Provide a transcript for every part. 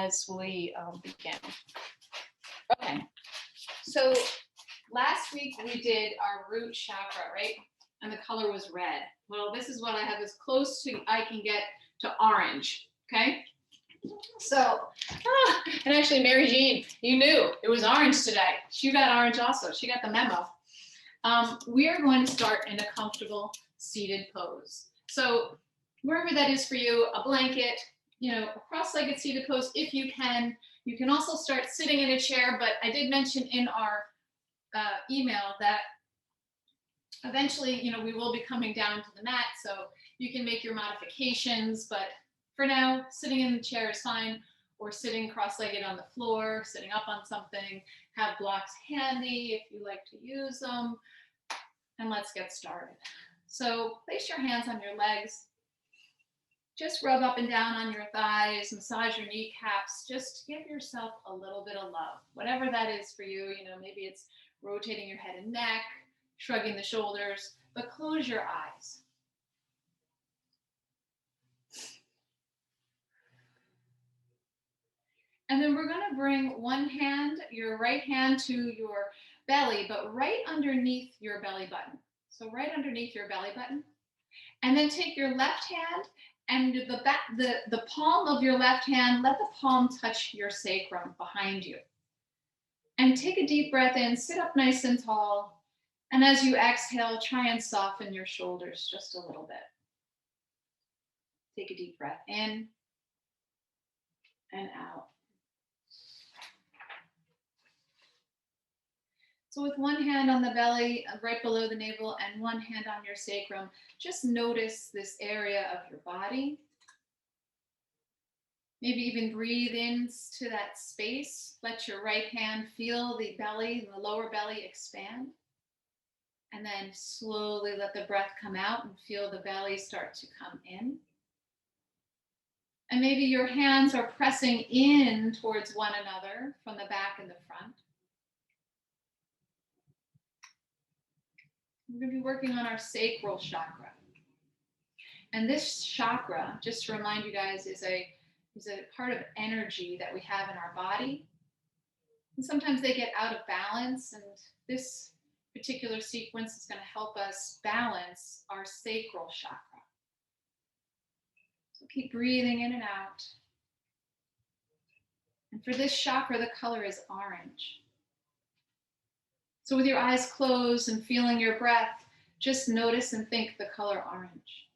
as we begin. Okay, so last week we did our root chakra, right? And the color was red. Well, this is what I have as close to I can get to orange, okay? So, and actually Mary Jean, you knew it was orange today. She got orange also. She got the memo. We are going to start in a comfortable seated pose. So wherever that is for you, a blanket, you know, a cross-legged seated pose if you can. You can also start sitting in a chair, but I did mention in our email that eventually, you know, we will be coming down to the mat, so you can make your modifications, but for now, sitting in the chair is fine, or sitting cross-legged on the floor, sitting up on something, have blocks handy if you like to use them, and let's get started. So place your hands on your legs. Just rub up and down on your thighs, massage your kneecaps, just give yourself a little bit of love. Whatever that is for you, you know, maybe it's rotating your head and neck, shrugging the shoulders, but close your eyes. And then we're going to bring one hand, your right hand, to your belly, but right underneath your belly button. So right underneath your belly button. And then take your left hand and the palm of your left hand, let the palm touch your sacrum behind you. And take a deep breath in, sit up nice and tall. And as you exhale, try and soften your shoulders just a little bit. Take a deep breath in and out. So with one hand on the belly, right below the navel, and one hand on your sacrum, just notice this area of your body. Maybe even breathe into that space. Let your right hand feel the belly, the lower belly expand. And then slowly let the breath come out and feel the belly start to come in. And maybe your hands are pressing in towards one another from the back and the front. We're going to be working on our sacral chakra. And this chakra, just to remind you guys, is a part of energy that we have in our body. And sometimes they get out of balance, and this particular sequence is going to help us balance our sacral chakra. So keep breathing in and out. And for this chakra, the color is orange. So with your eyes closed and feeling your breath, just notice and think the color orange.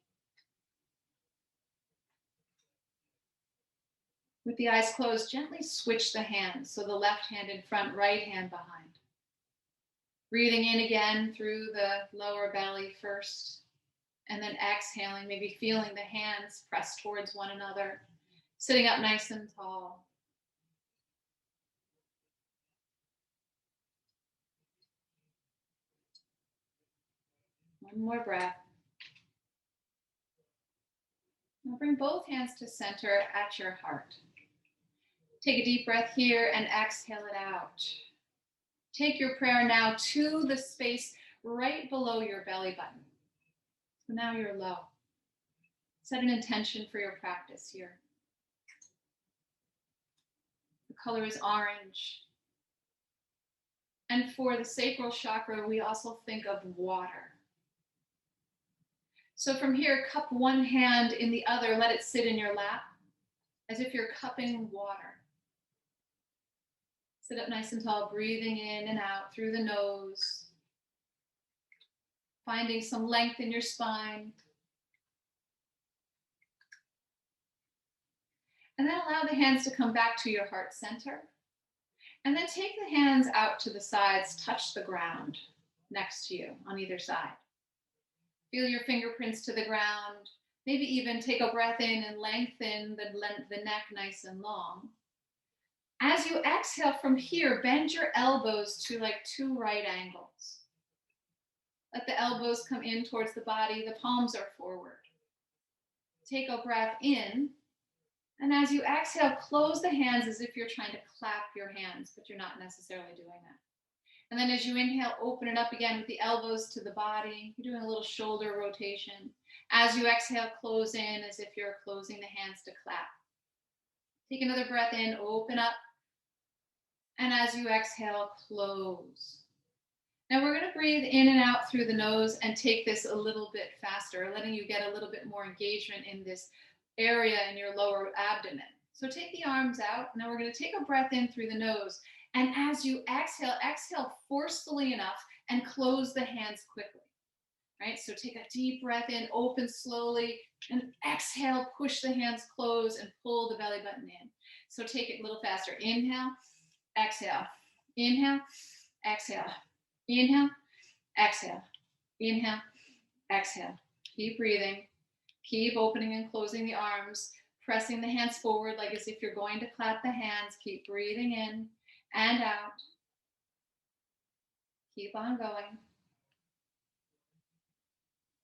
With the eyes closed, gently switch the hands. So the left hand in front, right hand behind. Breathing in again through the lower belly first, and then exhaling, maybe feeling the hands press towards one another, sitting up nice and tall. One more breath. Now bring both hands to center at your heart. Take a deep breath here and exhale it out. Take your prayer now to the space right below your belly button. So now you're low. Set an intention for your practice here. The color is orange. And for the sacral chakra, we also think of water. So from here, cup one hand in the other, let it sit in your lap as if you're cupping water. Sit up nice and tall, breathing in and out through the nose. Finding some length in your spine. And then allow the hands to come back to your heart center. And then take the hands out to the sides, touch the ground next to you on either side. Feel your fingerprints to the ground. Maybe even take a breath in and lengthen the neck nice and long. As you exhale from here, bend your elbows to like 2 right angles. Let the elbows come in towards the body. The palms are forward. Take a breath in. And as you exhale, close the hands as if you're trying to clap your hands, but you're not necessarily doing that. And then as you inhale, open it up again with the elbows to the body. You're doing a little shoulder rotation. As you exhale, close in as if you're closing the hands to clap. Take another breath in, open up. And as you exhale, close. Now we're going to breathe in and out through the nose and take this a little bit faster, letting you get a little bit more engagement in this area in your lower abdomen. So take the arms out. Now we're going to take a breath in through the nose. And as you exhale, exhale forcefully enough and close the hands quickly. Right? So take a deep breath in, open slowly, and exhale, push the hands close and pull the belly button in. So take it a little faster. Inhale, exhale, inhale, exhale, inhale, exhale, inhale, exhale. Keep breathing. Keep opening and closing the arms, pressing the hands forward like as if you're going to clap the hands. Keep breathing in and out. Keep on going.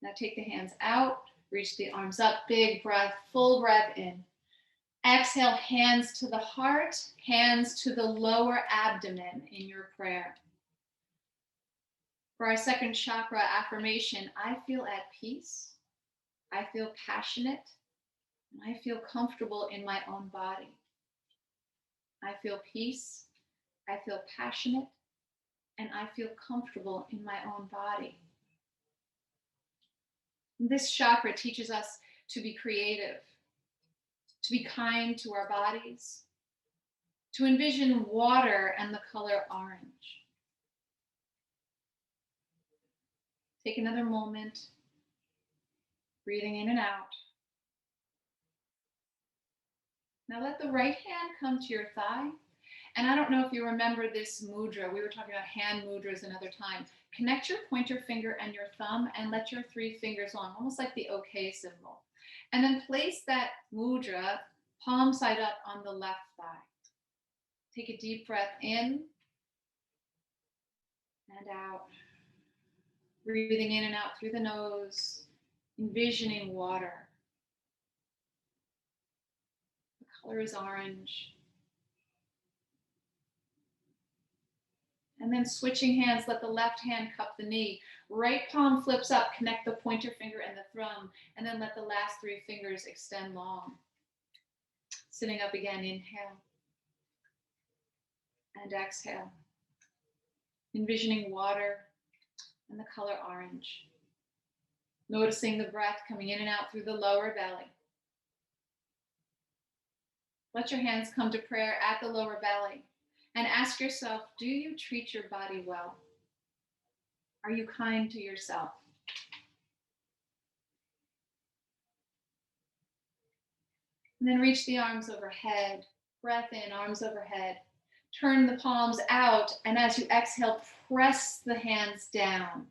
Now take the hands out, reach the arms up, big breath, full breath in. Exhale, hands to the heart, hands to the lower abdomen in your prayer. For our second chakra affirmation, I feel at peace, I feel passionate, and I feel comfortable in my own body. I feel peace, I feel passionate, and I feel comfortable in my own body. This chakra teaches us to be creative, to be kind to our bodies, to envision water and the color orange. Take another moment, breathing in and out. Now let the right hand come to your thigh. And I don't know if you remember this mudra. We were talking about hand mudras another time. Connect your pointer finger and your thumb and let your 3 fingers on, almost like the OK symbol. And then place that mudra palm side up on the left thigh. Take a deep breath in and out. Breathing in and out through the nose, envisioning water. The color is orange. And then switching hands, let the left hand cup the knee. Right palm flips up, connect the pointer finger and the thumb, and then let the last 3 fingers extend long. Sitting up again, inhale. And exhale. Envisioning water and the color orange. Noticing the breath coming in and out through the lower belly. Let your hands come to prayer at the lower belly. And ask yourself, do you treat your body well? Are you kind to yourself? And then reach the arms overhead. Breath in, arms overhead. Turn the palms out, and as you exhale, press the hands down.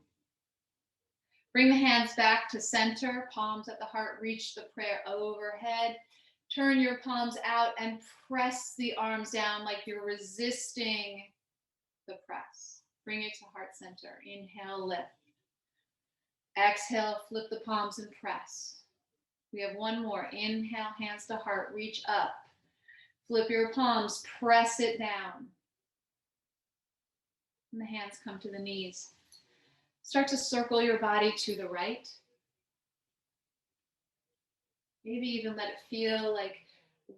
Bring the hands back to center, palms at the heart, reach the prayer overhead. Turn your palms out and press the arms down like you're resisting the press. Bring it to heart center. Inhale, lift. Exhale, flip the palms and press. We have one more. Inhale, hands to heart, reach up. Flip your palms, press it down. And the hands come to the knees. Start to circle your body to the right. Maybe even let it feel like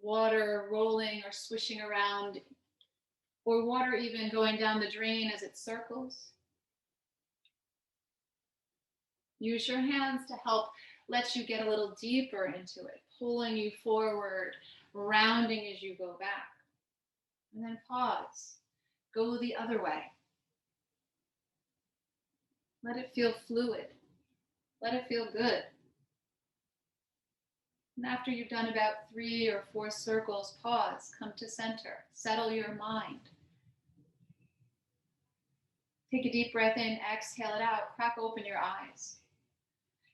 water rolling or swishing around, or water even going down the drain as it circles. Use your hands to help let you get a little deeper into it, pulling you forward, rounding as you go back. And then pause. Go the other way. Let it feel fluid. Let it feel good. And after you've done about 3 or 4 circles, pause, come to center, settle your mind. Take a deep breath in, exhale it out, crack open your eyes.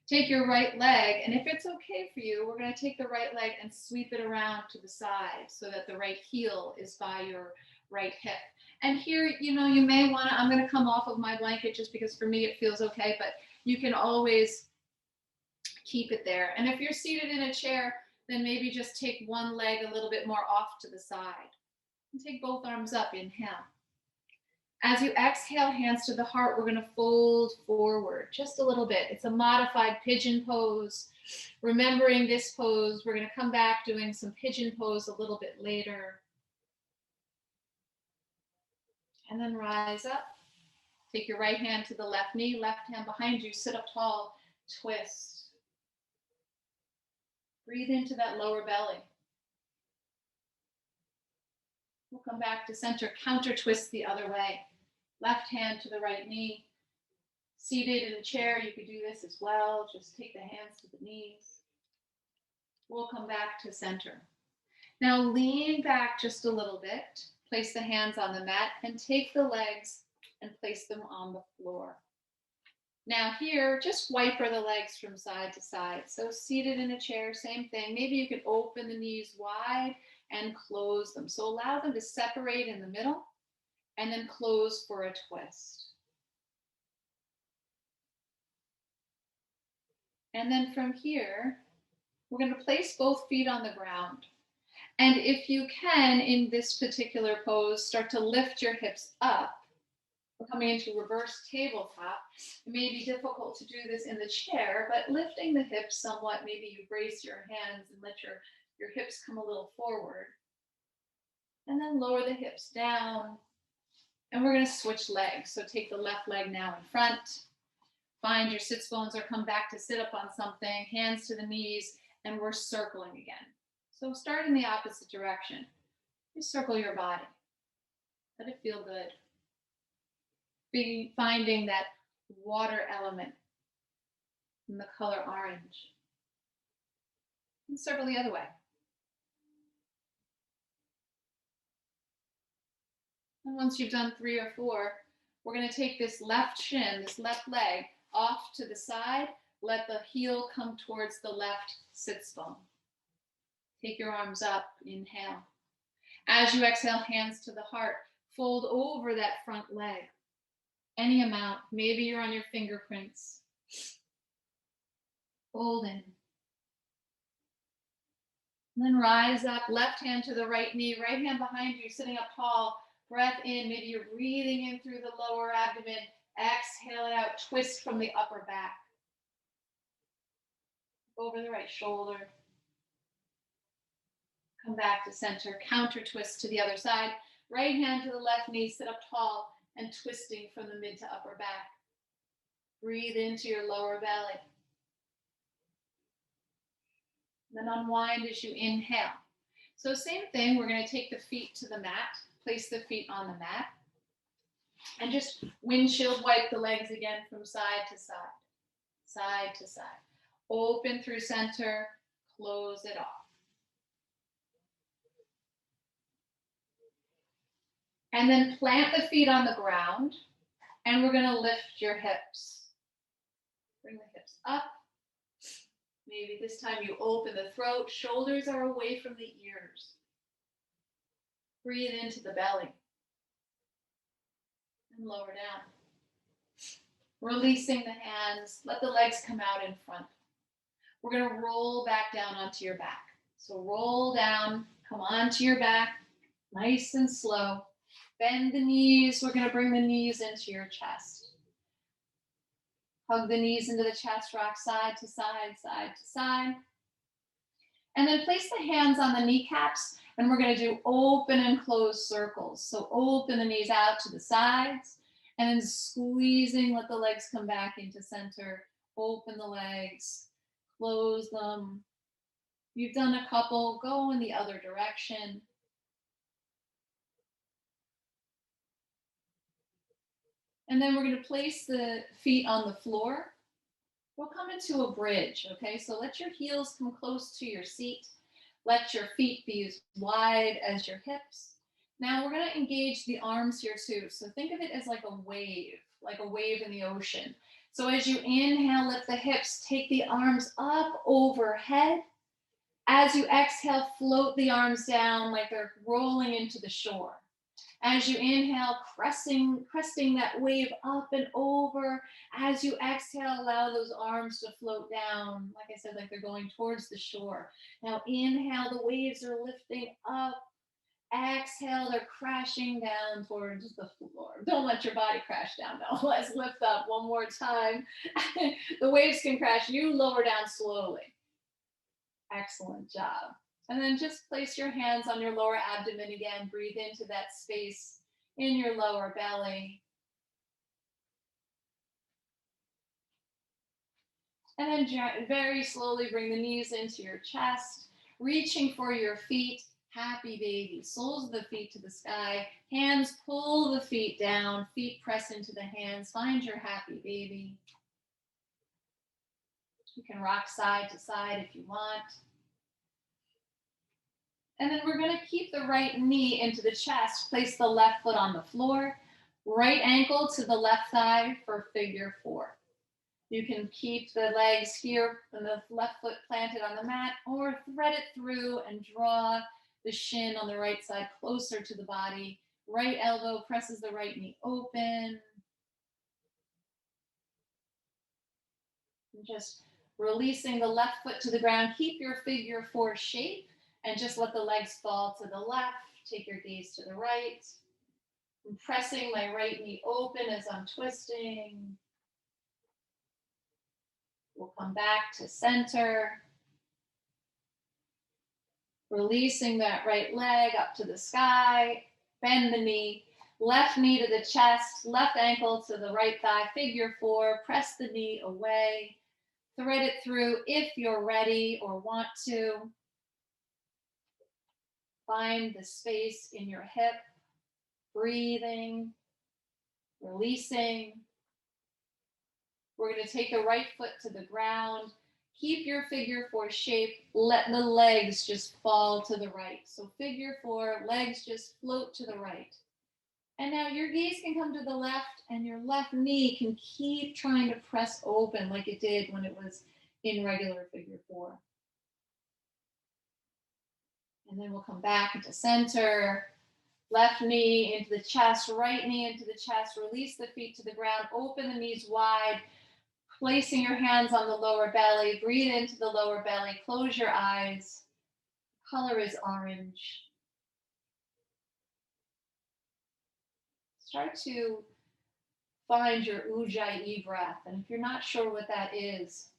Take your right leg, and if it's okay for you, we're going to take the right leg and sweep it around to the side so that the right heel is by your right hip. And here, you may want to, I'm going to come off of my blanket just because for me it feels okay, but you can always keep it there. And if you're seated in a chair, then maybe just take one leg a little bit more off to the side. And take both arms up, inhale. As you exhale, hands to the heart, we're going to fold forward just a little bit. It's a modified pigeon pose. Remembering this pose, we're going to come back doing some pigeon pose a little bit later. And then rise up. Take your right hand to the left knee, left hand behind you, sit up tall, twist. Breathe into that lower belly. We'll come back to center, counter twist the other way. Left hand to the right knee. Seated in a chair, you could do this as well. Just take the hands to the knees. We'll come back to center. Now lean back just a little bit. Place the hands on the mat and take the legs and place them on the floor. Now here, just wiper the legs from side to side. So seated in a chair, same thing. Maybe you can open the knees wide and close them. So allow them to separate in the middle and then close for a twist. And then from here, we're going to place both feet on the ground. And if you can, in this particular pose, start to lift your hips up. We're coming into reverse tabletop. It may be difficult to do this in the chair, but lifting the hips somewhat, maybe you brace your hands and let your hips come a little forward. And then lower the hips down. And we're going to switch legs. So take the left leg now in front. Find your sits bones or come back to sit up on something. Hands to the knees, and we're circling again. So start in the opposite direction. Just circle your body. Let it feel good. Finding that water element in the color orange. And circle the other way. And once you've done 3 or 4, we're going to take this left shin, this left leg, off to the side. Let the heel come towards the left sits bone. Take your arms up, inhale. As you exhale, hands to the heart. Fold over that front leg. Any amount. Maybe you're on your fingerprints. Fold in. And then rise up, left hand to the right knee, right hand behind you, sitting up tall. Breath in, maybe you're breathing in through the lower abdomen. Exhale it out, twist from the upper back. Over the right shoulder. Come back to center, counter twist to the other side. Right hand to the left knee, sit up tall and twisting from the mid to upper back. Breathe into your lower belly. Then unwind as you inhale. So same thing, we're going to take the feet to the mat, place the feet on the mat, and just windshield wipe the legs again from side to side, side to side. Open through center, close it off. And then plant the feet on the ground, and we're going to lift your hips. Bring the hips up. Maybe this time you open the throat, shoulders are away from the ears. Breathe into the belly. And lower down. Releasing the hands, let the legs come out in front. We're going to roll back down onto your back. So roll down, come onto your back, nice and slow. Bend the knees. We're going to bring the knees into your chest. Hug the knees into the chest, rock side to side, side to side. And then place the hands on the kneecaps, and we're going to do open and close circles. So open the knees out to the sides, and then squeezing, let the legs come back into center. Open the legs, close them. You've done a couple, go in the other direction. And then we're going to place the feet on the floor. We'll come into a bridge, okay? So let your heels come close to your seat. Let your feet be as wide as your hips. Now we're going to engage the arms here too. So think of it as like a wave in the ocean. So as you inhale, lift the hips, take the arms up overhead. As you exhale, float the arms down like they're rolling into the shore. As you inhale, cresting that wave up and over. As you exhale, allow those arms to float down, like I said, like they're going towards the shore. Now inhale, the waves are lifting up. Exhale, they're crashing down towards the floor. Don't let your body crash down though. Let's lift up one more time. The waves can crash. You lower down slowly. Excellent job. And then just place your hands on your lower abdomen again. Breathe into that space in your lower belly. And then very slowly bring the knees into your chest, reaching for your feet. Happy baby. Soles of the feet to the sky. Hands pull the feet down. Feet press into the hands. Find your happy baby. You can rock side to side if you want. And then we're going to keep the right knee into the chest. Place the left foot on the floor. Right ankle to the left thigh for figure 4. You can keep the legs here and the left foot planted on the mat, or thread it through and draw the shin on the right side closer to the body. Right elbow presses the right knee open. And just releasing the left foot to the ground. Keep your figure 4 shape and just let the legs fall to the left. Take your gaze to the right. I'm pressing my right knee open as I'm twisting. We'll come back to center. Releasing that right leg up to the sky. Bend the knee. Left knee to the chest. Left ankle to the right thigh. Figure 4. Press the knee away. Thread it through if you're ready or want to. Find the space in your hip. Breathing. Releasing. We're going to take the right foot to the ground. Keep your figure 4 shape. Let the legs just fall to the right. So figure 4, legs just float to the right. And now your gaze can come to the left and your left knee can keep trying to press open like it did when it was in regular figure 4. And then we'll come back into center. Left knee into the chest, right knee into the chest. Release the feet to the ground. Open the knees wide. Placing your hands on the lower belly. Breathe into the lower belly. Close your eyes. Color is orange. Start to find your Ujjayi breath. And if you're not sure what that is,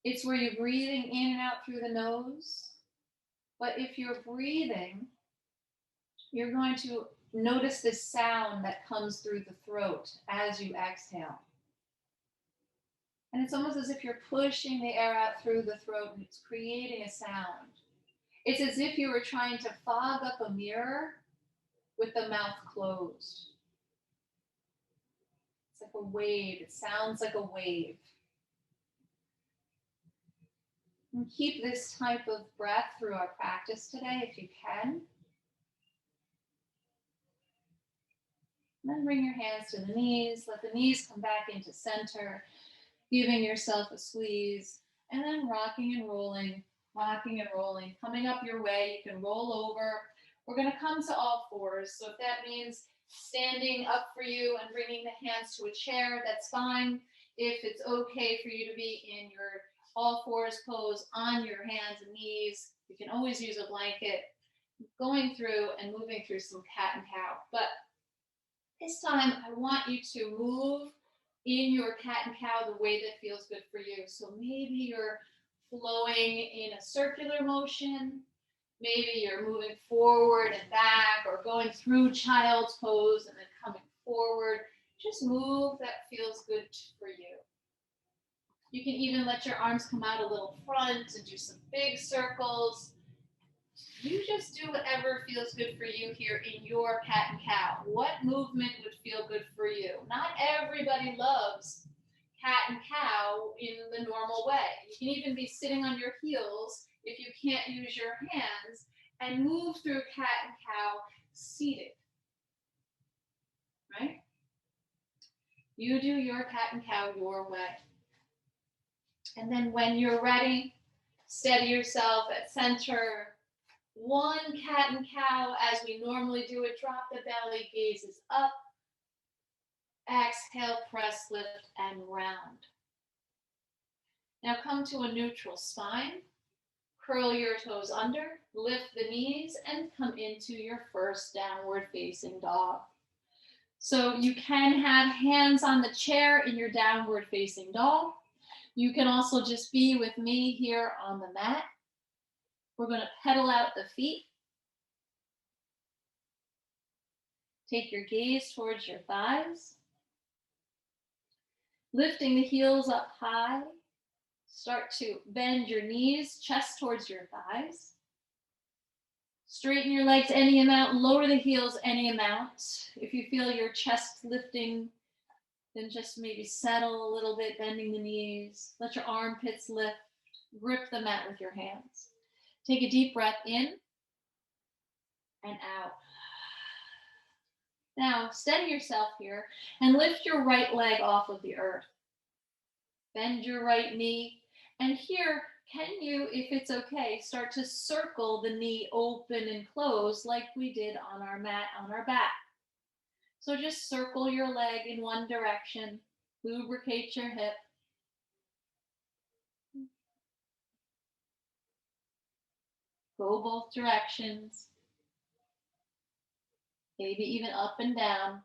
it's where you're breathing in and out through the nose. But if you're breathing, you're going to notice this sound that comes through the throat as you exhale. And it's almost as if you're pushing the air out through the throat and it's creating a sound. It's as if you were trying to fog up a mirror with the mouth closed. It's like a wave. It sounds like a wave. And keep this type of breath through our practice today if you can. And then bring your hands to the knees. Let the knees come back into center. Giving yourself a squeeze, and then rocking and rolling, coming up your way. You can roll over. We're going to come to all fours. So if that means standing up for you and bringing the hands to a chair, that's fine. If it's okay for you to be in your all fours pose on your hands and knees, you can always use a blanket. Going through and moving through some cat and cow. But this time, I want you to move in your cat and cow the way that feels good for you. So maybe you're flowing in a circular motion. Maybe you're moving forward and back or going through child's pose and then coming forward. Just move that feels good for you. You can even let your arms come out a little front and do some big circles. You just do whatever feels good for you here in your cat and cow. What movement would feel good for you? Not everybody loves cat and cow in the normal way. You can even be sitting on your heels if you can't use your hands and move through cat and cow seated. Right? You do your cat and cow your way. And then when you're ready, steady yourself at center. One cat and cow as we normally do it. Drop the belly, gazes up. Exhale, press, lift, and round. Now come to a neutral spine. Curl your toes under, lift the knees, and come into your first downward facing dog. So you can have hands on the chair in your downward facing dog. You can also just be with me here on the mat. We're going to pedal out the feet. Take your gaze towards your thighs. Lifting the heels up high. Start to bend your knees, chest towards your thighs. Straighten your legs any amount, lower the heels any amount. If you feel your chest lifting, then just maybe settle a little bit, bending the knees. Let your armpits lift. Grip the mat with your hands. Take a deep breath in and out. Now, steady yourself here and lift your right leg off of the earth. Bend your right knee. And here, can you, if it's okay, start to circle the knee open and close like we did on our mat on our back. So just circle your leg in one direction. Lubricate your hip. Go both directions. Maybe even up and down.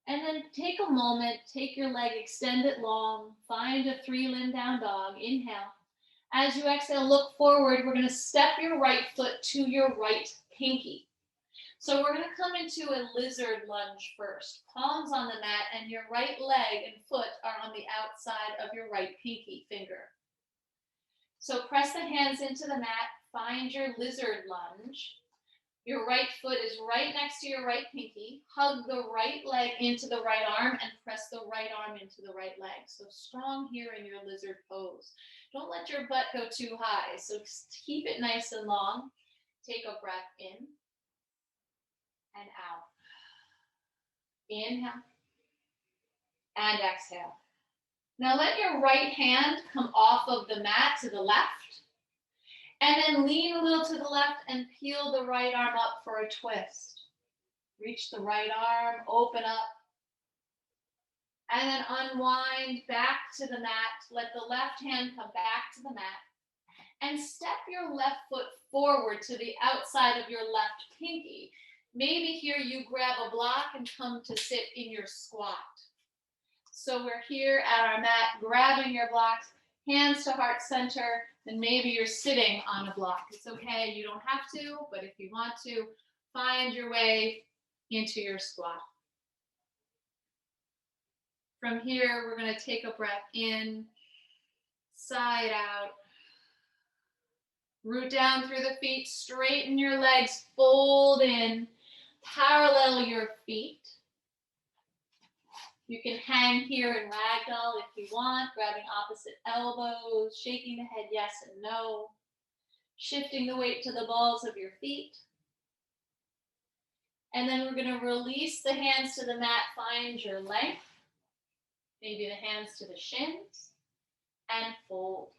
And then take a moment, take your leg, extend it long, find a 3-limb down dog, inhale. As you exhale, look forward. We're going to step your right foot to your right pinky. So we're going to come into a lizard lunge first. Palms on the mat and your right leg and foot are on the outside of your right pinky finger. So press the hands into the mat, find your lizard lunge. Your right foot is right next to your right pinky. Hug the right leg into the right arm and press the right arm into the right leg. So strong here in your lizard pose. Don't let your butt go too high. So keep it nice and long. Take a breath in and out. Inhale and exhale. Now let your right hand come off of the mat to the left. And then lean a little to the left and peel the right arm up for a twist. Reach the right arm, open up. And then unwind back to the mat. Let the left hand come back to the mat. And step your left foot forward to the outside of your left pinky. Maybe here you grab a block and come to sit in your squat. So we're here at our mat, grabbing your blocks, hands to heart center, and maybe you're sitting on a block. It's okay, you don't have to, but if you want to, find your way into your squat. From here, we're going to take a breath in, side out. Root down through the feet, straighten your legs, fold in, parallel your feet. You can hang here in ragdoll if you want, grabbing opposite elbows, shaking the head yes and no, shifting the weight to the balls of your feet. And then we're going to release the hands to the mat, find your length, maybe the hands to the shins, and fold.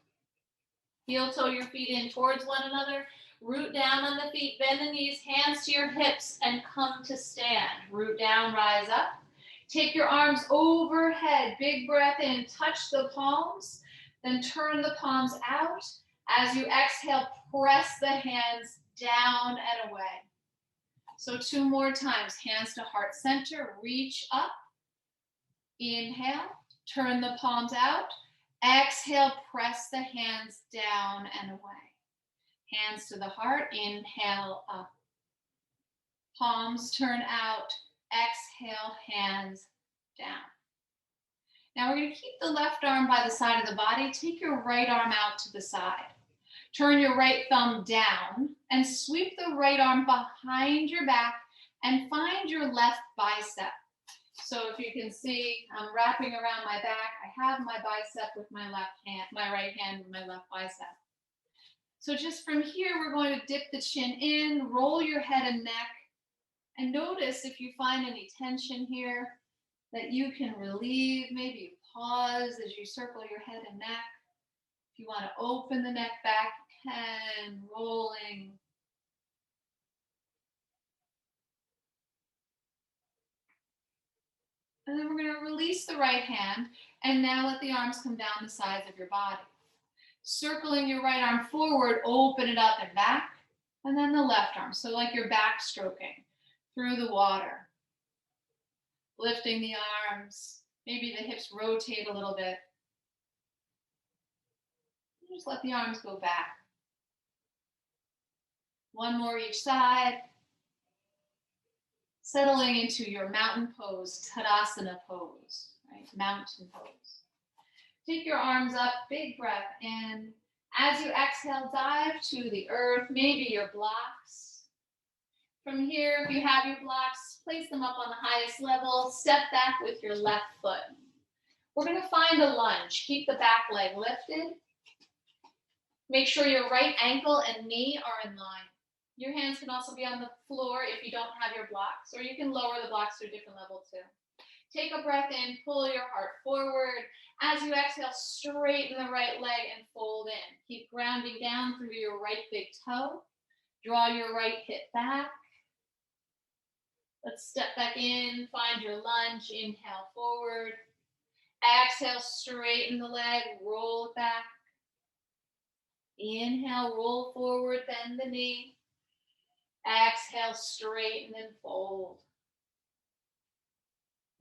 Heel toe your feet in towards one another, root down on the feet, bend the knees, hands to your hips, and come to stand. Root down, rise up. Take your arms overhead, big breath in, touch the palms, then turn the palms out. As you exhale, press the hands down and away. So 2 more times, hands to heart center, reach up, inhale, turn the palms out, exhale, press the hands down and away. Hands to the heart, inhale up. Palms turn out, exhale, hands down. Now we're going to keep the left arm by the side of the body. Take your right arm out to the side. Turn your right thumb down and sweep the right arm behind your back and find your left bicep. So if you can see, I'm wrapping around my back. I have my bicep with my left hand, my right hand with my left bicep. So just from here, we're going to dip the chin in, roll your head and neck, and notice if you find any tension here that you can relieve. Maybe you pause as you circle your head and neck. If you want to open the neck back, you can, rolling. And then we're going to release the right hand, and now let the arms come down the sides of your body. Circling your right arm forward, open it up and back. And then the left arm. So like you're backstroking through the water. Lifting the arms. Maybe the hips rotate a little bit. Just let the arms go back. One more each side. Settling into your mountain pose, Tadasana pose, right? Mountain pose. Take your arms up, big breath in. As you exhale, dive to the earth, maybe your blocks. From here, if you have your blocks, place them up on the highest level. Step back with your left foot. We're going to find a lunge. Keep the back leg lifted. Make sure your right ankle and knee are in line. Your hands can also be on the floor if you don't have your blocks, or you can lower the blocks to a different level too. Take a breath in, pull your heart forward. As you exhale, straighten the right leg and fold in. Keep grounding down through your right big toe. Draw your right hip back. Let's step back in, find your lunge, inhale forward. Exhale, straighten the leg, roll it back. Inhale, roll forward, bend the knee. Exhale, straighten and fold.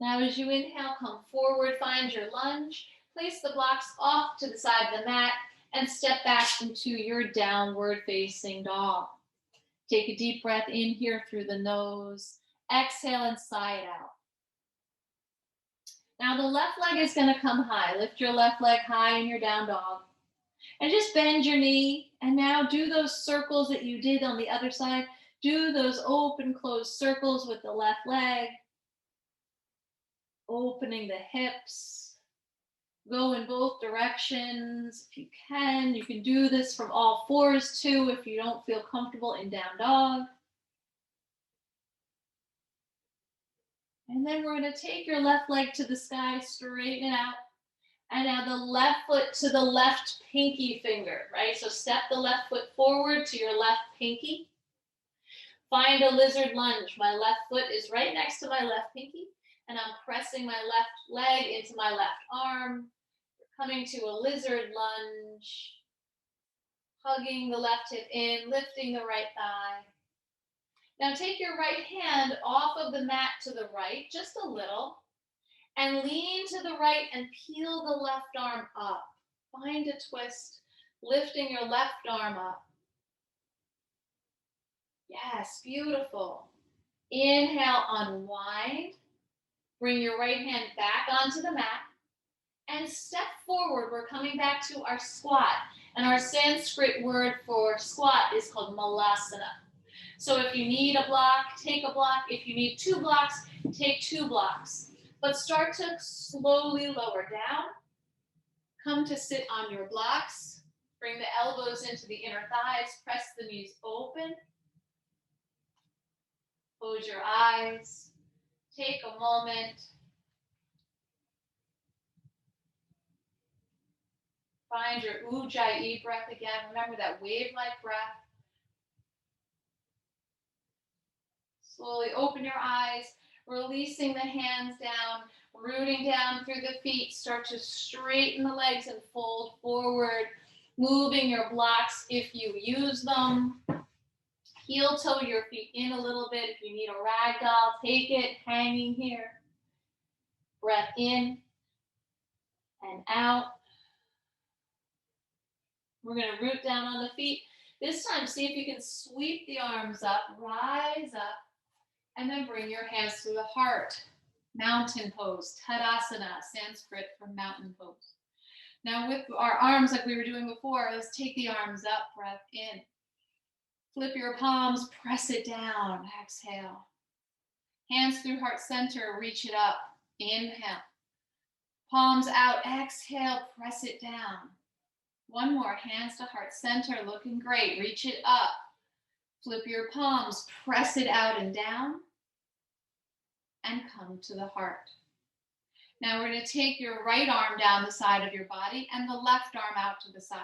Now as you inhale, come forward, find your lunge. Place the blocks off to the side of the mat and step back into your downward facing dog. Take a deep breath in here through the nose. Exhale and sigh it out. Now the left leg is going to come high. Lift your left leg high in your down dog. And just bend your knee. And now do those circles that you did on the other side. Do those open, closed circles with the left leg. Opening the hips. Go in both directions if you can. You can do this from all fours too if you don't feel comfortable in down dog. And then we're going to take your left leg to the sky, straighten it out. And now the left foot to the left pinky finger, right? So step the left foot forward to your left pinky. Find a lizard lunge. My left foot is right next to my left pinky, and I'm pressing my left leg into my left arm. Coming to a lizard lunge. Hugging the left hip in, lifting the right thigh. Now take your right hand off of the mat to the right, just a little, and lean to the right and peel the left arm up. Find a twist, lifting your left arm up. Yes, beautiful. Inhale, unwind. Bring your right hand back onto the mat and step forward. We're coming back to our squat, and our Sanskrit word for squat is called Malasana. So if you need a block, take a block. If you need 2 blocks, take 2 blocks. But start to slowly lower down. Come to sit on your blocks. Bring the elbows into the inner thighs. Press the knees open. Close your eyes. Take a moment. Find your Ujjayi breath again. Remember that wave-like breath. Slowly open your eyes, releasing the hands down, rooting down through the feet. Start to straighten the legs and fold forward, moving your blocks if you use them. Heel toe your feet in a little bit. If you need a rag doll, take it, hanging here. Breath in and out. We're going to root down on the feet. This time, see if you can sweep the arms up, rise up, and then bring your hands to the heart. Mountain pose, Tadasana, Sanskrit for mountain pose. Now with our arms like we were doing before, let's take the arms up, breath in. Flip your palms, press it down, exhale. Hands through heart center, reach it up, inhale. Palms out, exhale, press it down. One more, hands to heart center, looking great, reach it up. Flip your palms, press it out and down, and come to the heart. Now we're going to take your right arm down the side of your body and the left arm out to the side.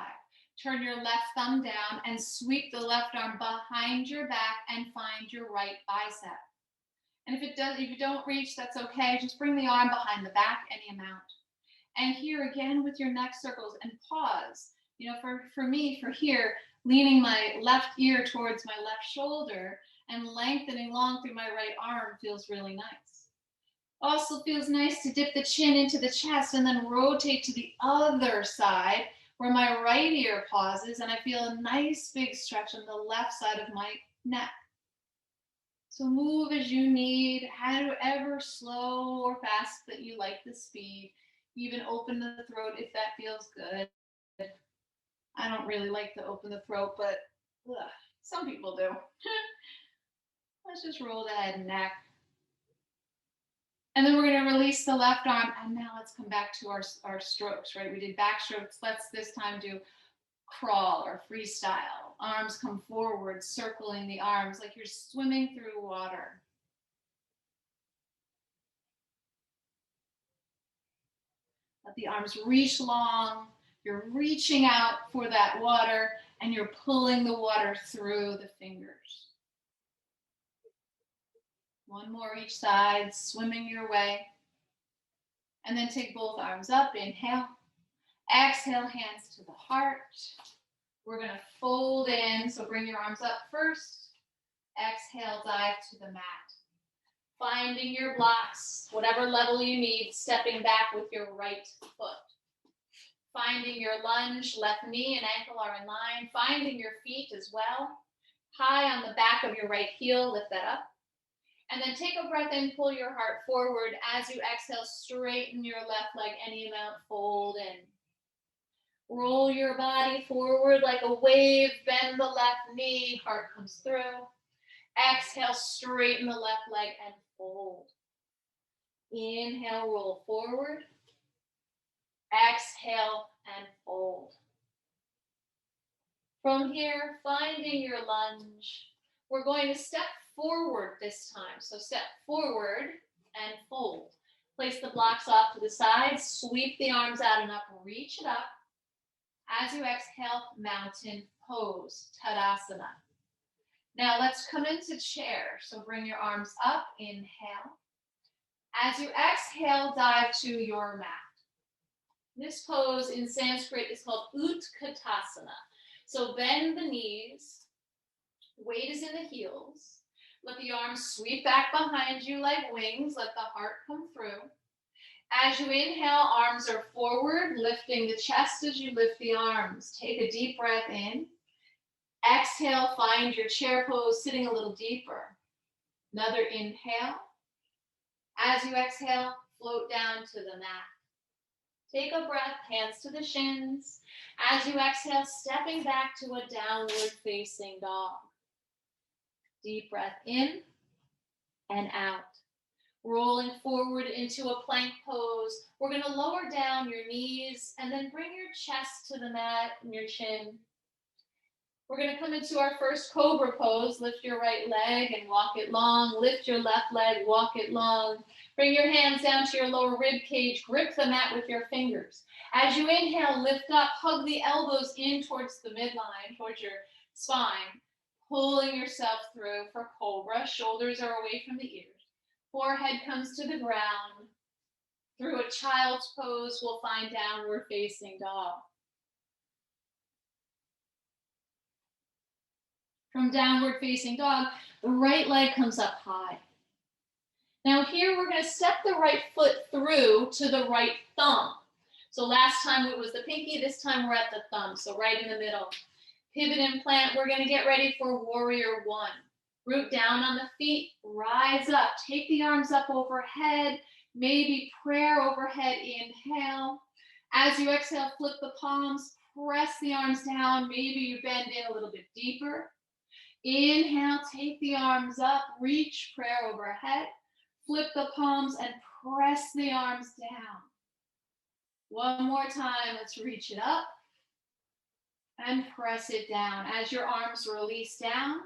Turn your left thumb down and sweep the left arm behind your back and find your right bicep. And if you don't reach, that's okay. Just bring the arm behind the back any amount. And here again with your neck circles and pause. You know, for me, for here, leaning my left ear towards my left shoulder and lengthening long through my right arm feels really nice. Also feels nice to dip the chin into the chest and then rotate to the other side where my right ear pauses, and I feel a nice big stretch on the left side of my neck. So move as you need, however slow or fast that you like the speed. Even open the throat if that feels good. I don't really like to open the throat, but some people do. Let's just roll the head and neck. And then we're going to release the left arm. And now let's come back to our strokes, right? We did back strokes. Let's this time do crawl or freestyle. Arms come forward, circling the arms like you're swimming through water. Let the arms reach long. You're reaching out for that water and you're pulling the water through the fingers. One more each side, swimming your way. And then take both arms up, inhale. Exhale, hands to the heart. We're gonna fold in, so bring your arms up first. Exhale, dive to the mat. Finding your blocks, whatever level you need, stepping back with your right foot. Finding your lunge, left knee and ankle are in line. Finding your feet as well. High on the back of your right heel, lift that up. And then take a breath in, pull your heart forward. As you exhale, straighten your left leg any amount, fold in. Roll your body forward like a wave, bend the left knee, heart comes through. Exhale, straighten the left leg and fold. Inhale, roll forward. Exhale and fold. From here, finding your lunge. We're going to step forward this time. So step forward and fold. Place the blocks off to the side, sweep the arms out and up, reach it up. As you exhale, mountain pose, Tadasana. Now let's come into chair. So bring your arms up, inhale. As you exhale, dive to your mat. This pose in Sanskrit is called Utkatasana. So bend the knees, weight is in the heels. Let the arms sweep back behind you like wings. Let the heart come through. As you inhale, arms are forward, lifting the chest as you lift the arms. Take a deep breath in. Exhale, find your chair pose, sitting a little deeper. Another inhale. As you exhale, float down to the mat. Take a breath, hands to the shins. As you exhale, stepping back to a downward facing dog. Deep breath in and out. Rolling forward into a plank pose. We're going to lower down your knees and then bring your chest to the mat and your chin. We're going to come into our first Cobra Pose. Lift your right leg and walk it long. Lift your left leg, walk it long. Bring your hands down to your lower rib cage. Grip the mat with your fingers. As you inhale, lift up. Hug the elbows in towards the midline, towards your spine. Pulling yourself through for Cobra. Shoulders are away from the ears. Forehead comes to the ground. Through a child's pose, we'll find downward facing dog. From downward facing dog, the right leg comes up high. Now here we're going to step the right foot through to the right thumb. So last time it was the pinky, this time we're at the thumb, so right in the middle. Pivot and plant, we're going to get ready for warrior one. Root down on the feet, rise up, take the arms up overhead, maybe prayer overhead, inhale. As you exhale, flip the palms, press the arms down, maybe you bend in a little bit deeper. Inhale, take the arms up, reach prayer overhead, flip the palms and press the arms down. One more time, let's reach it up and press it down. As your arms release down,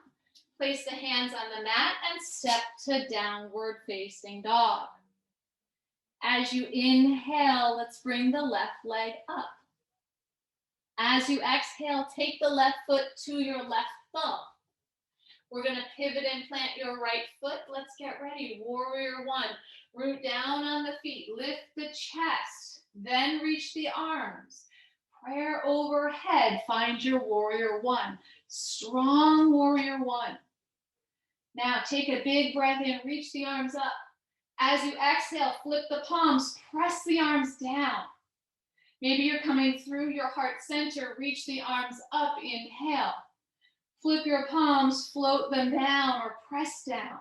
place the hands on the mat and step to downward facing dog. As you inhale, let's bring the left leg up. As you exhale, take the left foot to your left thumb. We're going to pivot and plant your right foot. Let's get ready. Warrior one. Root down on the feet. Lift the chest. Then reach the arms. prayer overhead. Find your warrior one. Strong warrior one. Now take a big breath in, reach the arms up. As you exhale, flip the palms, press the arms down. Maybe you're coming through your heart center, reach the arms up, inhale. Flip your palms, float them down or press down.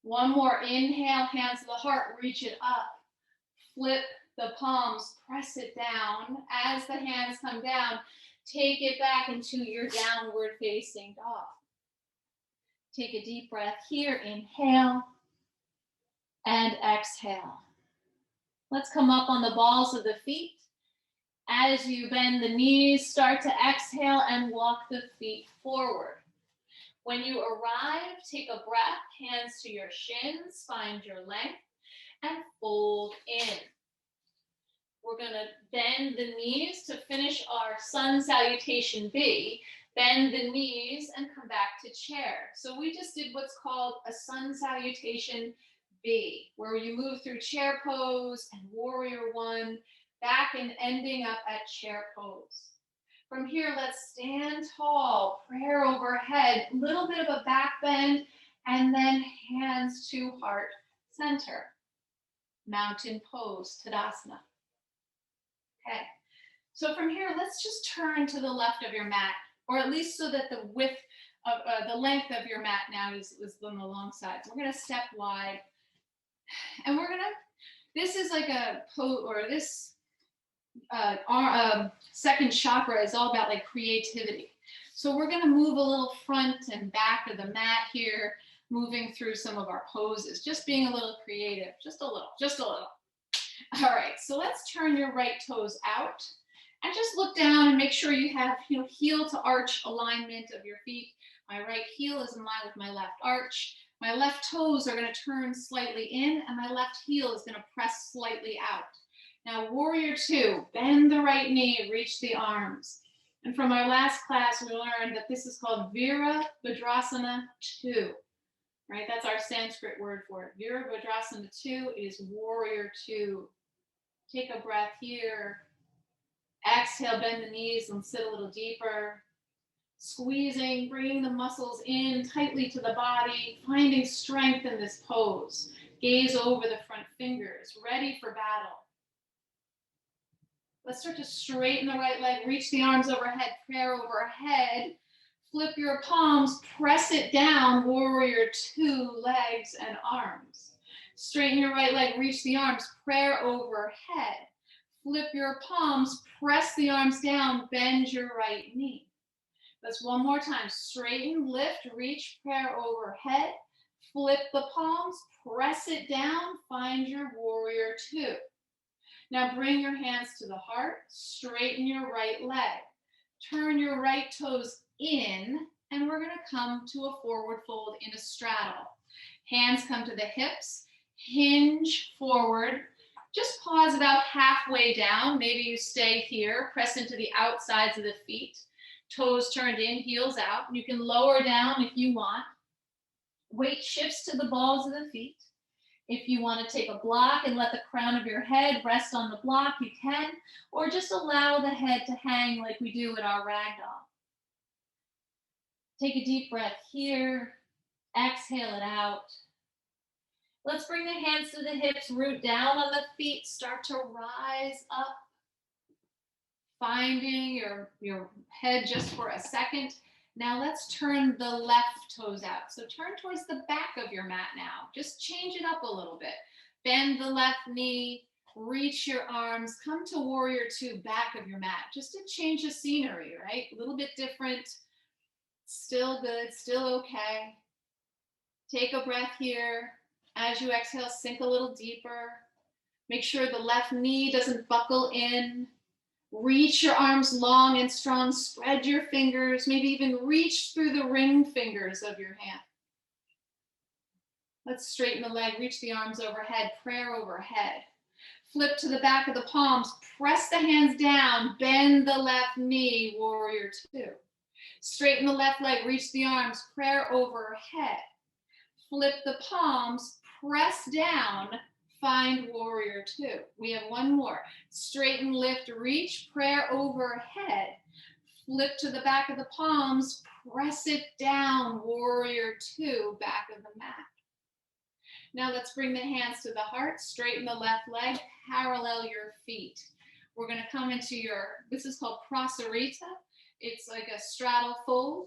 One more, inhale, hands to the heart, reach it up. Flip the palms, press it down. As the hands come down, take it back into your downward facing dog. Take a deep breath here, inhale and exhale. Let's come up on the balls of the feet. As you bend the knees, start to exhale and walk the feet forward. When you arrive, take a breath, hands to your shins, find your length, and fold in. We're going to bend the knees to finish our sun salutation B. Bend the knees and come back to chair. So we just did what's called a sun salutation B, where you move through chair pose and warrior one, back and ending up at chair pose. From here, let's stand tall, prayer overhead, little bit of a back bend, and then hands to heart center. Mountain pose, Tadasana. Okay, so from here, let's just turn to the left of your mat, or at least so that the width of the length of your mat now is on the long side. We're gonna step wide, and we're gonna, this is like a pose, or this second chakra is all about like creativity. So we're gonna move a little front and back of the mat here, moving through some of our poses, just being a little creative, just a little. All right, so let's turn your right toes out and just look down and make sure you have, heel to arch alignment of your feet. My right heel is in line with my left arch. My left toes are going to turn slightly in, and my left heel is going to press slightly out. Now, warrior two, bend the right knee, reach the arms. And from our last class, we learned that this is called Virabhadrasana 2. Right, that's our Sanskrit word for it. Virabhadrasana 2 is warrior 2. Take a breath here. Exhale, bend the knees and sit a little deeper. Squeezing, bringing the muscles in tightly to the body, finding strength in this pose. Gaze over the front fingers, ready for battle. Let's start to straighten the right leg, reach the arms overhead, prayer overhead. Flip your palms, press it down, warrior two, legs and arms. Straighten your right leg, reach the arms, prayer overhead. Flip your palms, press the arms down, bend your right knee. Let's one more time. Straighten, lift, reach, prayer overhead. Flip the palms, press it down, find your warrior two. Now bring your hands to the heart, straighten your right leg. Turn your right toes in, and we're going to come to a forward fold in a straddle. Hands come to the hips, hinge forward. Just pause about halfway down. Maybe you stay here, press into the outsides of the feet. Toes turned in, heels out. You can lower down if you want. Weight shifts to the balls of the feet. If you want to take a block and let the crown of your head rest on the block, you can, or just allow the head to hang like we do in our ragdoll. Take a deep breath here, exhale it out. Let's bring the hands to the hips, root down on the feet, start to rise up. Finding your head just for a second. Now let's turn the left toes out. So turn towards the back of your mat now. Just change it up a little bit. Bend the left knee, reach your arms, come to warrior two, back of your mat. Just to change the scenery, right? A little bit different. Still good, still okay. Take a breath here. As you exhale, sink a little deeper. Make sure the left knee doesn't buckle in. Reach your arms long and strong. Spread your fingers. Maybe even reach through the ring fingers of your hand. Let's straighten the leg. Reach the arms overhead. Prayer overhead. Flip to the back of the palms. Press the hands down. Bend the left knee. Warrior two. Straighten the left leg. Reach the arms. Prayer overhead. Flip the palms. Press down. Find warrior two. We have one more. Straighten, lift, reach, prayer overhead. Flip to the back of the palms, press it down, warrior two, back of the mat. Now let's bring the hands to the heart, straighten the left leg, parallel your feet. We're going to come into this is called prasarita. It's like a straddle fold.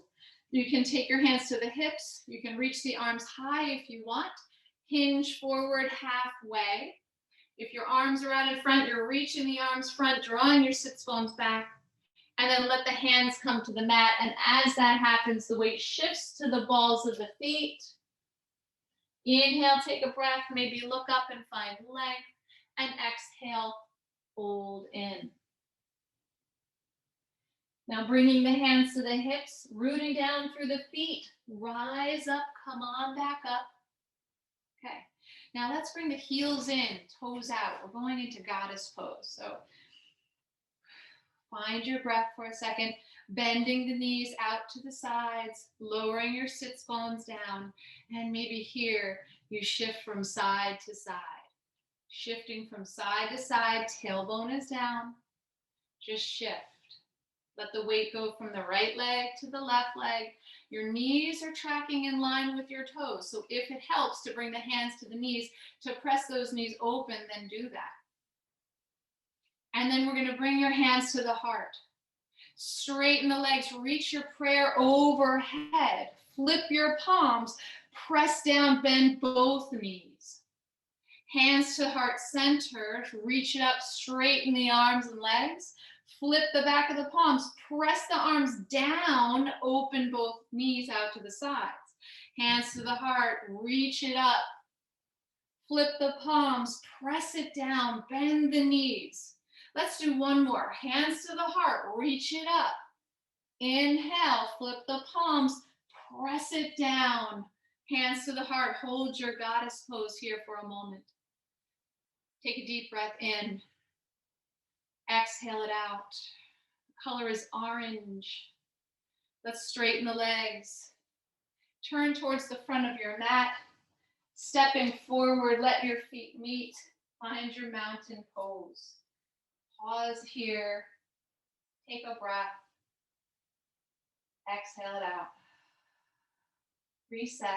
You can take your hands to the hips. You can reach the arms high if you want. Hinge forward halfway. If your arms are out in front, you're reaching the arms front, drawing your sits bones back. And then let the hands come to the mat. And as that happens, the weight shifts to the balls of the feet. Inhale, take a breath, maybe look up and find length. And exhale, fold in. Now bringing the hands to the hips, rooting down through the feet. Rise up, come on back up. Okay, now let's bring the heels in, toes out. We're going into goddess pose. So find your breath for a second, bending the knees out to the sides, lowering your sits bones down, and maybe here you shift from side to side. Shifting from side to side, tailbone is down. Just shift. Let the weight go from the right leg to the left leg. Your knees are tracking in line with your toes. So if it helps to bring the hands to the knees, to press those knees open, then do that. And then we're going to bring your hands to the heart. Straighten the legs, reach your prayer overhead. Flip your palms, press down, bend both knees. Hands to heart center, reach it up, straighten the arms and legs. Flip the back of the palms, press the arms down, open both knees out to the sides. Hands to the heart, reach it up. Flip the palms, press it down, bend the knees. Let's do one more. Hands to the heart, reach it up. Inhale, flip the palms, press it down. Hands to the heart, hold your goddess pose here for a moment. Take a deep breath in. Exhale it out. The color is orange. Let's straighten the legs. Turn towards the front of your mat. Stepping forward, let your feet meet. Find your mountain pose. Pause here. Take a breath. Exhale it out. Reset.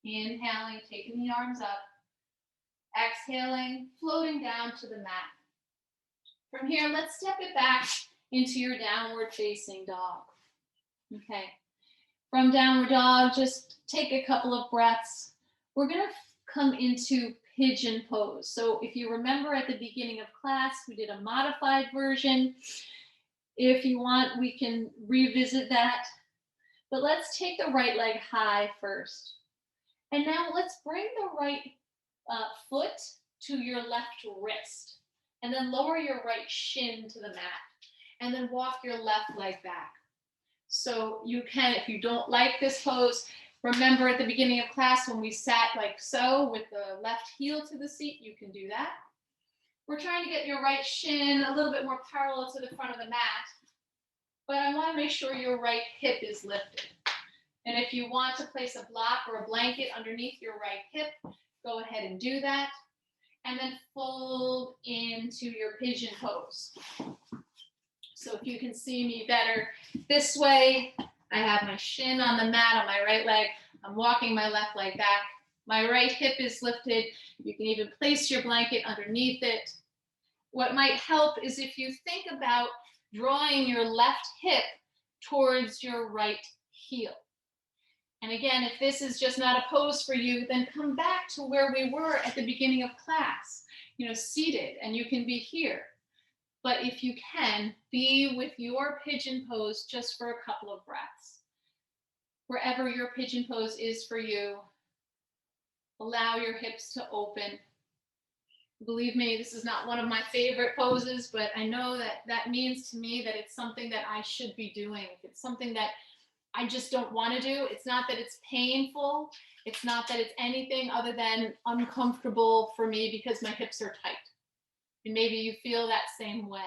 Inhaling, taking the arms up. Exhaling, floating down to the mat. From here, let's step it back into your downward facing dog. Okay. From downward dog, just take a couple of breaths. We're going to come into pigeon pose. So if you remember at the beginning of class, we did a modified version. If you want, we can revisit that. But let's take the right leg high first. And now let's bring the right foot to your left wrist. And then lower your right shin to the mat. And then walk your left leg back. So you can, if you don't like this pose, remember at the beginning of class when we sat like so with the left heel to the seat, you can do that. We're trying to get your right shin a little bit more parallel to the front of the mat. But I want to make sure your right hip is lifted. And if you want to place a block or a blanket underneath your right hip, go ahead and do that. And then fold into your pigeon pose. So if you can see me better this way, I have my shin on the mat on my right leg. I'm walking my left leg back. My right hip is lifted. You can even place your blanket underneath it. What might help is if you think about drawing your left hip towards your right heel. And again, if this is just not a pose for you, then come back to where we were at the beginning of class, seated, and you can be here. But if you can, be with your pigeon pose just for a couple of breaths. Wherever your pigeon pose is for you, allow your hips to open. Believe me, this is not one of my favorite poses, but I know that means to me that it's something that I should be doing. If it's something that I just don't want to do, it's not that it's painful. It's not that it's anything other than uncomfortable for me because my hips are tight. And maybe you feel that same way.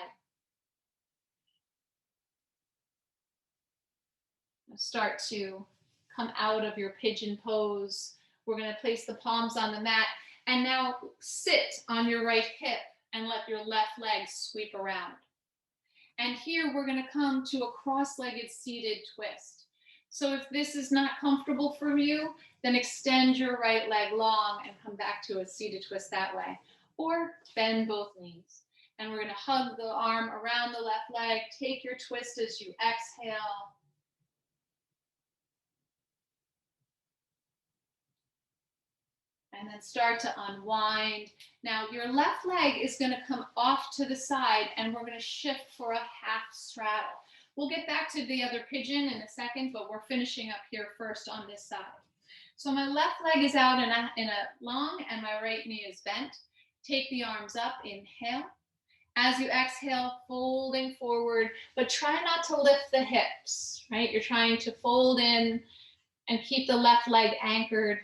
Start to come out of your pigeon pose We're going to place the palms on the mat and now sit on your right hip and let your left leg sweep around. And here we're going to come to a cross-legged seated twist. So if this is not comfortable for you, then extend your right leg long and come back to a seated twist that way. Or bend both knees. And we're going to hug the arm around the left leg. Take your twist as you exhale. And then start to unwind. Now your left leg is going to come off to the side and we're going to shift for a half straddle. We'll get back to the other pigeon in a second, but we're finishing up here first on this side. So my left leg is out in a long and my right knee is bent. Take the arms up, inhale. As you exhale, folding forward, but try not to lift the hips, right? You're trying to fold in and keep the left leg anchored.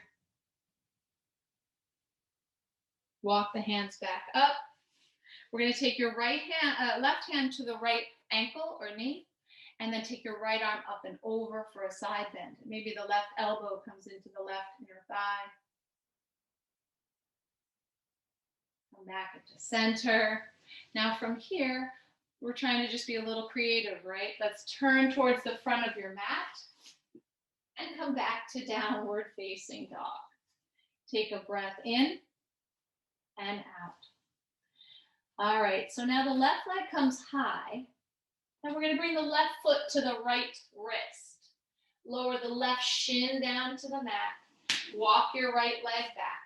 Walk the hands back up. We're going to take your left hand to the right ankle or knee, and then take your right arm up and over for a side bend. Maybe the left elbow comes into the left inner thigh. Come back into center. Now from here, we're trying to just be a little creative, right? Let's turn towards the front of your mat and come back to downward facing dog. Take a breath in and out. All right, so now the left leg comes high, and we're going to bring the left foot to the right wrist. Lower the left shin down to the mat. Walk your right leg back.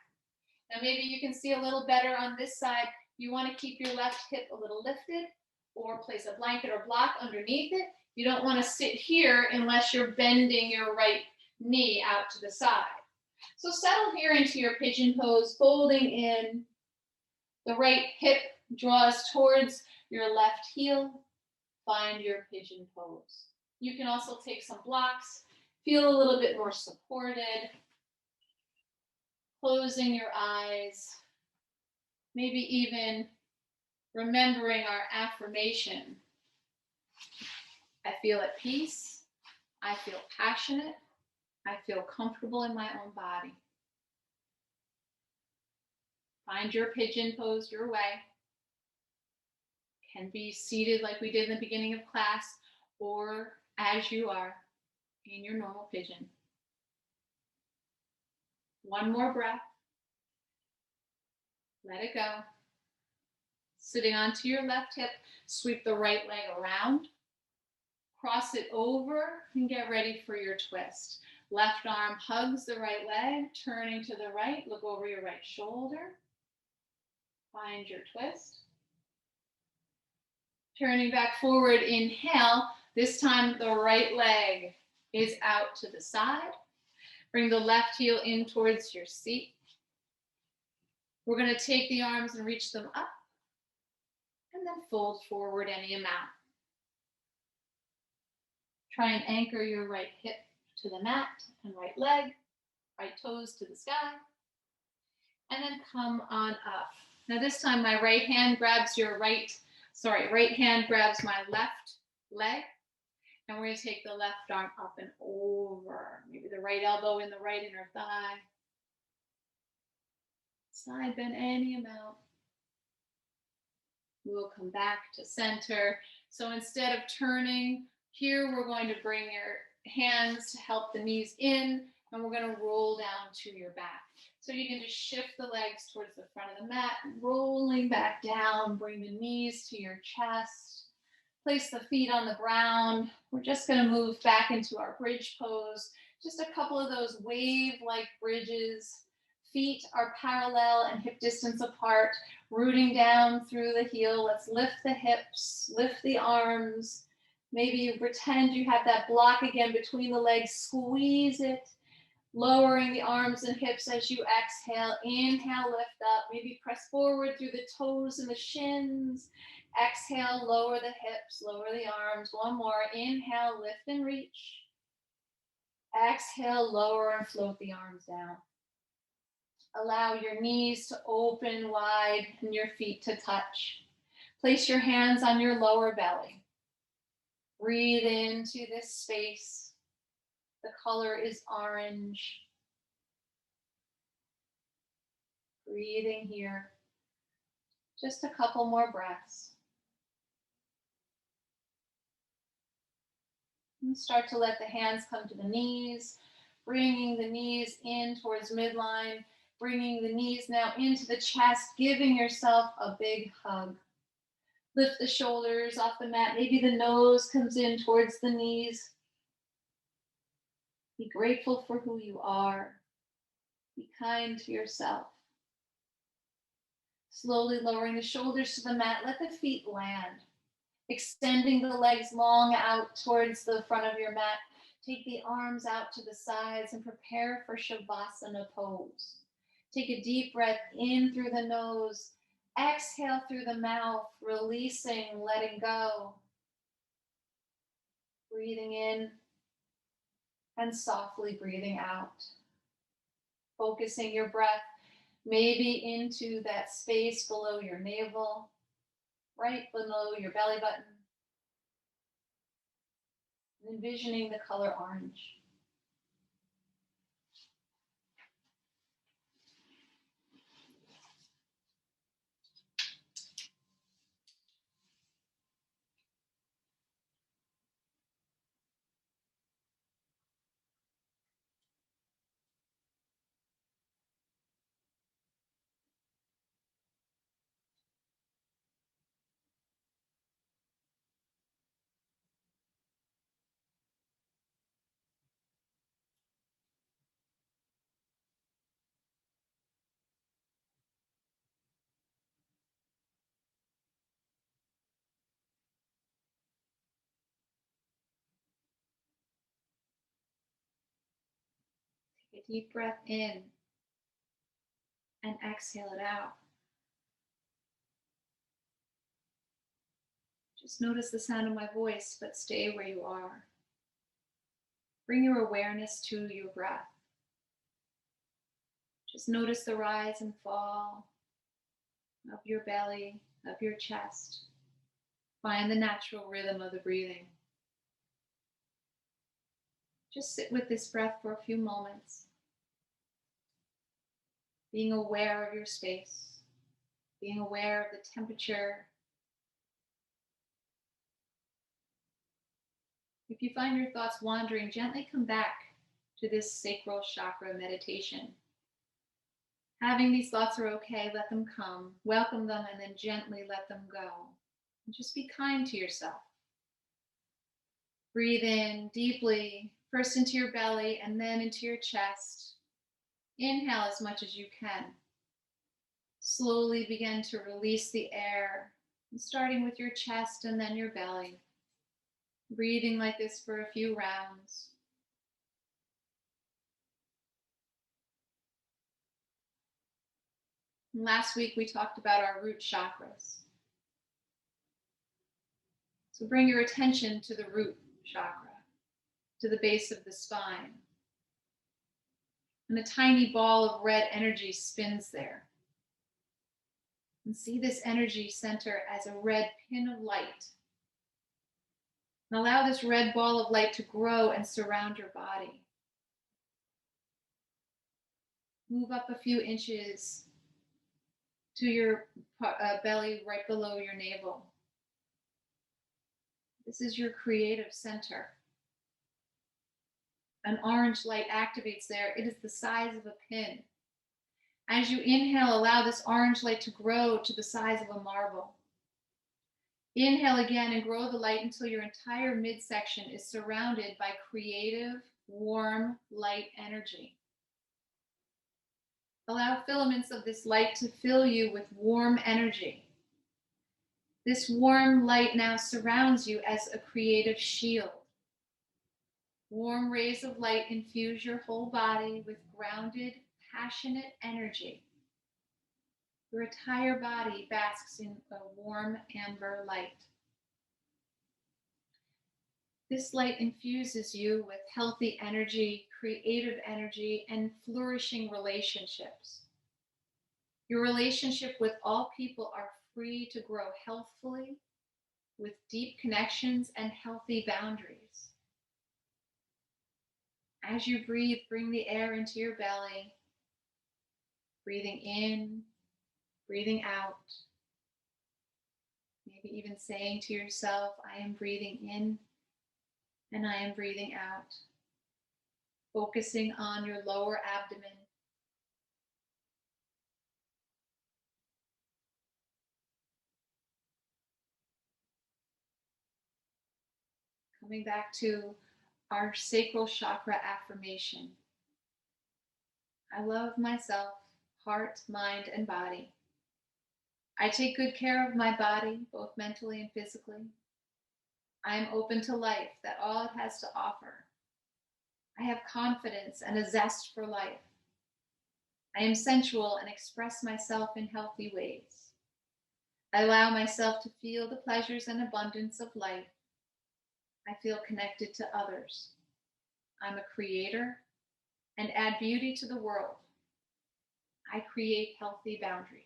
Now maybe you can see a little better on this side. You want to keep your left hip a little lifted, or place a blanket or block underneath it. You don't want to sit here unless you're bending your right knee out to the side. So settle here into your pigeon pose, folding in. The right hip draws towards your left heel. Find your pigeon pose. You can also take some blocks. Feel a little bit more supported. Closing your eyes. Maybe even remembering our affirmation. I feel at peace. I feel passionate. I feel comfortable in my own body. Find your pigeon pose your way. Can be seated like we did in the beginning of class, or as you are in your normal pigeon. One more breath. Let it go. Sitting onto your left hip, sweep the right leg around. Cross it over and get ready for your twist. Left arm hugs the right leg, turning to the right. Look over your right shoulder. Find your twist. Turning back forward, inhale. This time the right leg is out to the side. Bring the left heel in towards your seat. We're going to take the arms and reach them up, and then fold forward any amount. Try and anchor your right hip to the mat and right leg, right toes to the sky, and then come on up. Now this time my right hand grabs my left leg, and we're going to take the left arm up and over. Maybe the right elbow in the right inner thigh. Side bend any amount. We'll come back to center. So instead of turning, here we're going to bring your hands to help the knees in, and we're going to roll down to your back. So you can just shift the legs towards the front of the mat, rolling back down, bring the knees to your chest. Place the feet on the ground. We're just going to move back into our bridge pose. Just a couple of those wave-like bridges. Feet are parallel and hip distance apart, rooting down through the heel. Let's lift the hips, lift the arms. Maybe you pretend you have that block again between the legs. Squeeze it, lowering the arms and hips as you exhale. Inhale, lift up. Maybe press forward through the toes and the shins. Exhale, lower the hips, lower the arms. One more. Inhale, lift and reach. Exhale, lower and float the arms down. Allow your knees to open wide and your feet to touch. Place your hands on your lower belly. Breathe into this space. The color is orange. Breathing here. Just a couple more breaths. And start to let the hands come to the knees, bringing the knees in towards midline, bringing the knees now into the chest, giving yourself a big hug. Lift the shoulders off the mat. Maybe the nose comes in towards the knees. Be grateful for who you are. Be kind to yourself. Slowly lowering the shoulders to the mat. Let the feet land. Extending the legs long out towards the front of your mat. Take the arms out to the sides and prepare for Shavasana Pose. Take a deep breath in through the nose. Exhale through the mouth, releasing, letting go. Breathing in and softly breathing out. Focusing your breath maybe into that space below your navel, right below your belly button. Envisioning the color orange. Take a deep breath in and exhale it out. Just notice the sound of my voice, but stay where you are. Bring your awareness to your breath. Just notice the rise and fall of your belly, of your chest. Find the natural rhythm of the breathing. Just sit with this breath for a few moments, being aware of your space, being aware of the temperature. If you find your thoughts wandering, gently come back to this sacral chakra meditation. Having these thoughts are okay, let them come, welcome them, and then gently let them go. And just be kind to yourself. Breathe in deeply, first into your belly and then into your chest. Inhale as much as you can. Slowly begin to release the air, starting with your chest and then your belly. Breathing like this for a few rounds. And last week we talked about our root chakras. So bring your attention to the root chakra, to the base of the spine. And a tiny ball of red energy spins there. And see this energy center as a red pin of light. And allow this red ball of light to grow and surround your body. Move up a few inches to your belly right below your navel. This is your creative center. An orange light activates there. It is the size of a pin. As you inhale, allow this orange light to grow to the size of a marble. Inhale again and grow the light until your entire midsection is surrounded by creative, warm, light energy. Allow filaments of this light to fill you with warm energy. This warm light now surrounds you as a creative shield. Warm rays of light infuse your whole body with grounded, passionate energy. Your entire body basks in a warm amber light. This light infuses you with healthy energy, creative energy, and flourishing relationships. Your relationship with all people are free to grow healthfully, with deep connections and healthy boundaries. As you breathe, bring the air into your belly. Breathing in, breathing out. Maybe even saying to yourself, I am breathing in and I am breathing out. Focusing on your lower abdomen. Coming back to our Sacral Chakra affirmation. I love myself, heart, mind, and body. I take good care of my body, both mentally and physically. I am open to life, that all it has to offer. I have confidence and a zest for life. I am sensual and express myself in healthy ways. I allow myself to feel the pleasures and abundance of life. I feel connected to others. I'm a creator and add beauty to the world. I create healthy boundaries.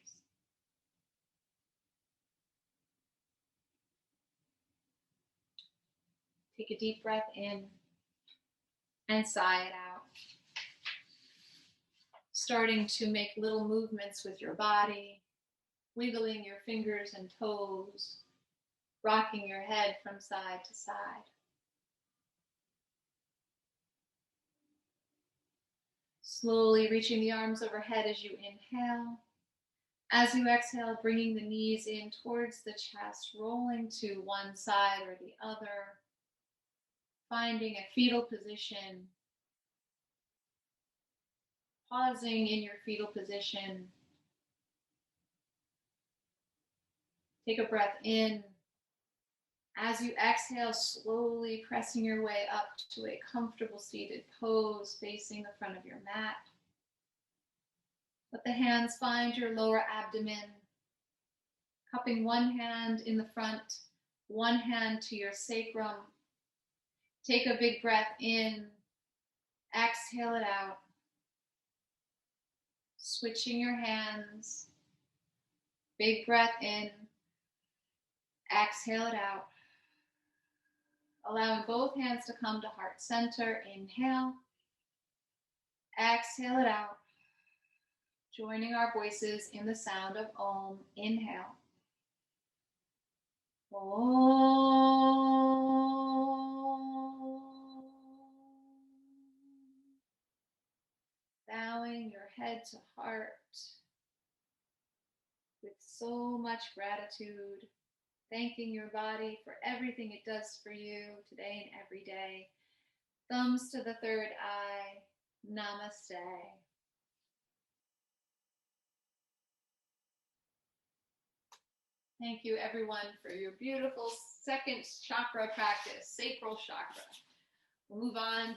Take a deep breath in and sigh it out. Starting to make little movements with your body, wiggling your fingers and toes, rocking your head from side to side. Slowly reaching the arms overhead as you inhale. As you exhale, bringing the knees in towards the chest, rolling to one side or the other, finding a fetal position, pausing in your fetal position. Take a breath in. As you exhale, slowly pressing your way up to a comfortable seated pose facing the front of your mat. Let the hands find your lower abdomen, cupping one hand in the front, one hand to your sacrum. Take a big breath in, exhale it out. Switching your hands, big breath in, exhale it out. Allowing both hands to come to heart center, inhale, exhale it out. Joining our voices in the sound of Om, inhale. Om. Bowing your head to heart with so much gratitude, thanking your body for everything it does for you today and every day. Thumbs to the third eye. Namaste. Thank you, everyone, for your beautiful second chakra practice, sacral chakra. We'll move on